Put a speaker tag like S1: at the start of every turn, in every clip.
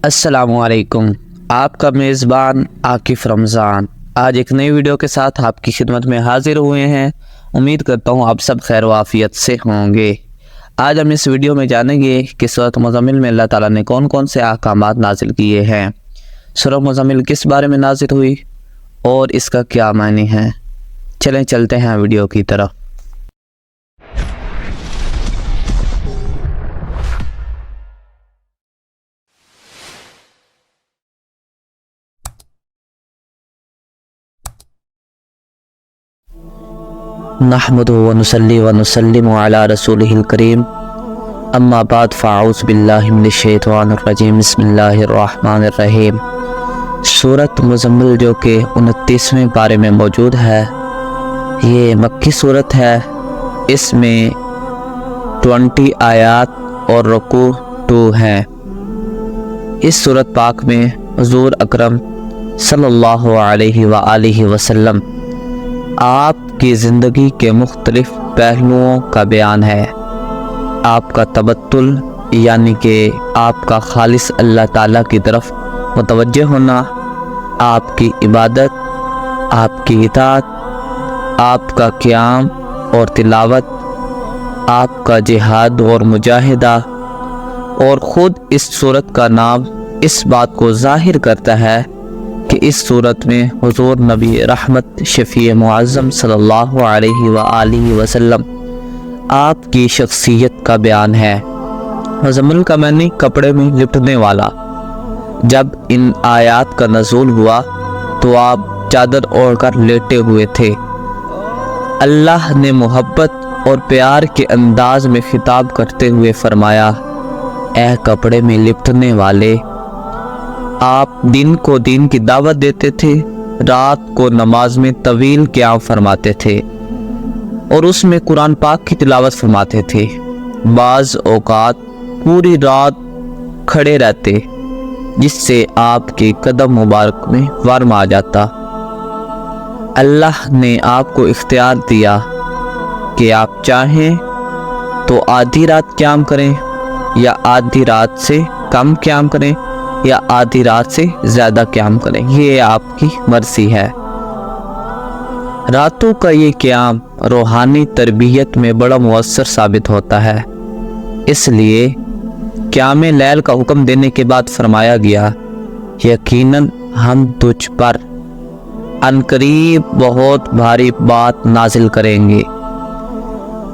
S1: السلام علیکم، آپ کا میزبان عاقف رمضان آج ایک نئی ویڈیو کے ساتھ آپ کی خدمت میں حاضر ہوئے ہیں۔ امید کرتا ہوں آپ سب خیر و عافیت سے ہوں گے۔ آج ہم اس ویڈیو میں جانیں گے کہ سورۃ مزمل میں اللہ تعالیٰ نے کون کون سے احکامات نازل کیے ہیں، سورۃ مزمل کس بارے میں نازل ہوئی اور اس کا کیا معنی ہے۔ چلیں چلتے ہیں ویڈیو کی طرف۔ نحمد و نصلی و نسلم علی رسولہ الکریم، اما بعد فاعوذ باللہ من الشیطان الرجیم، بسم اللہ الرحمن الرحیم۔ سورۃ مزمل جو کہ 29ویں پارے میں موجود ہے، یہ مکی صورت ہے۔ اس میں 20 آیات اور رکوع 2 ہیں۔ اس صورت پاک میں حضور اکرم صلی اللہ علیہ وآلہ وسلم آپ کی زندگی کے مختلف پہلوؤں کا بیان ہے۔ آپ کا تبتل یعنی کہ آپ کا خالص اللہ تعالیٰ کی طرف متوجہ ہونا، آپ کی عبادت، آپ کی اطاعت، آپ کا قیام اور تلاوت، آپ کا جہاد اور مجاہدہ، اور خود اس صورت کا نام اس بات کو ظاہر کرتا ہے کہ اس صورت میں حضور نبی رحمت شفیع معظم صلی اللہ علیہ وآلہ وسلم آپ کی شخصیت کا بیان ہے۔ مزمل کا معنی کپڑے میں لپٹنے والا۔ جب ان آیات کا نزول ہوا تو آپ چادر اوڑھ کر لیٹے ہوئے تھے۔ اللہ نے محبت اور پیار کے انداز میں خطاب کرتے ہوئے فرمایا، اے کپڑے میں لپٹنے والے، آپ دن کو دین کی دعوت دیتے تھے، رات کو نماز میں طویل قیام فرماتے تھے اور اس میں قرآن پاک کی تلاوت فرماتے تھے۔ بعض اوقات پوری رات کھڑے رہتے جس سے آپ کے قدم مبارک میں ورم آ جاتا۔ اللہ نے آپ کو اختیار دیا کہ آپ چاہیں تو آدھی رات قیام کریں یا آدھی رات سے کم قیام کریں یا آدھی رات سے زیادہ قیام کریں، یہ آپ کی مرضی ہے۔ راتوں کا یہ قیام روحانی تربیت میں بڑا مؤثر ثابت ہوتا ہے۔ اس لیے قیام لیل کا حکم دینے کے بعد فرمایا گیا، یقیناً ہم تجھ پر عنقریب بہت بھاری بات نازل کریں گے۔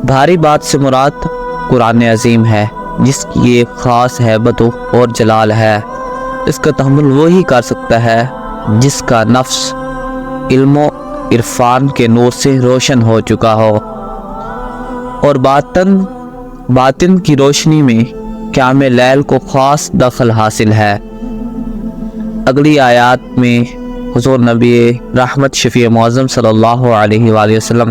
S1: بھاری بات سے مراد قرآن عظیم ہے، جس کی ایک خاص ہیبت اور جلال ہے۔ اس کا تحمل وہی کر سکتا ہے جس کا نفس علم و عرفان کے نور سے روشن ہو چکا ہو اور باطن کی روشنی میں قیام لیل کو خاص دخل حاصل ہے۔ اگلی آیات میں حضور نبی رحمت شفیع معظم صلی اللہ علیہ وآلہ وسلم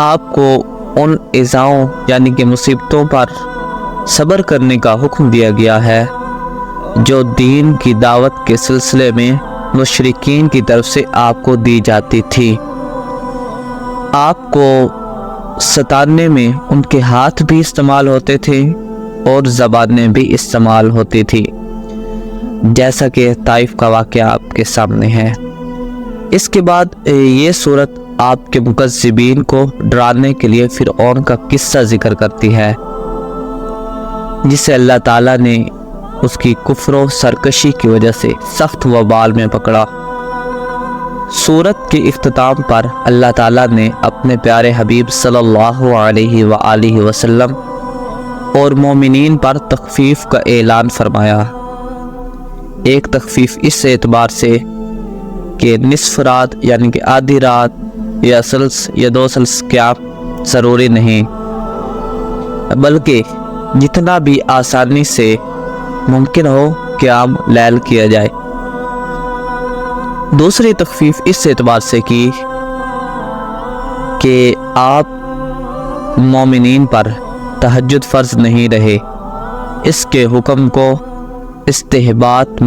S1: آپ کو ان ایذاؤں یعنی کہ مصیبتوں پر صبر کرنے کا حکم دیا گیا ہے جو دین کی دعوت کے سلسلے میں مشرکین کی طرف سے آپ کو دی جاتی تھی۔ آپ کو ستانے میں ان کے ہاتھ بھی استعمال ہوتے تھے اور زبانیں بھی استعمال ہوتی تھی، جیسا کہ طائف کا واقعہ آپ کے سامنے ہے۔ اس کے بعد یہ صورت آپ کے مکذبین کو ڈرانے کے لیے فرعون کا قصہ ذکر کرتی ہے، جسے اللہ تعالیٰ نے اس کی کفر و سرکشی کی وجہ سے سخت وبال میں پکڑا۔ سورت کے اختتام پر اللہ تعالیٰ نے اپنے پیارے حبیب صلی اللہ علیہ وآلہ وسلم اور مومنین پر تخفیف کا اعلان فرمایا۔ ایک تخفیف اس اعتبار سے کہ نصف رات یعنی کہ آدھی رات یا ثلث یا 2 ثلث قیام ضروری نہیں، بلکہ جتنا بھی آسانی سے ممکن ہو قیام لیل کیا جائے۔ دوسری تخفیف اس اعتبار سے کی کہ آپ مومنین پر تہجد فرض نہیں رہے، اس کے حکم کو استحباب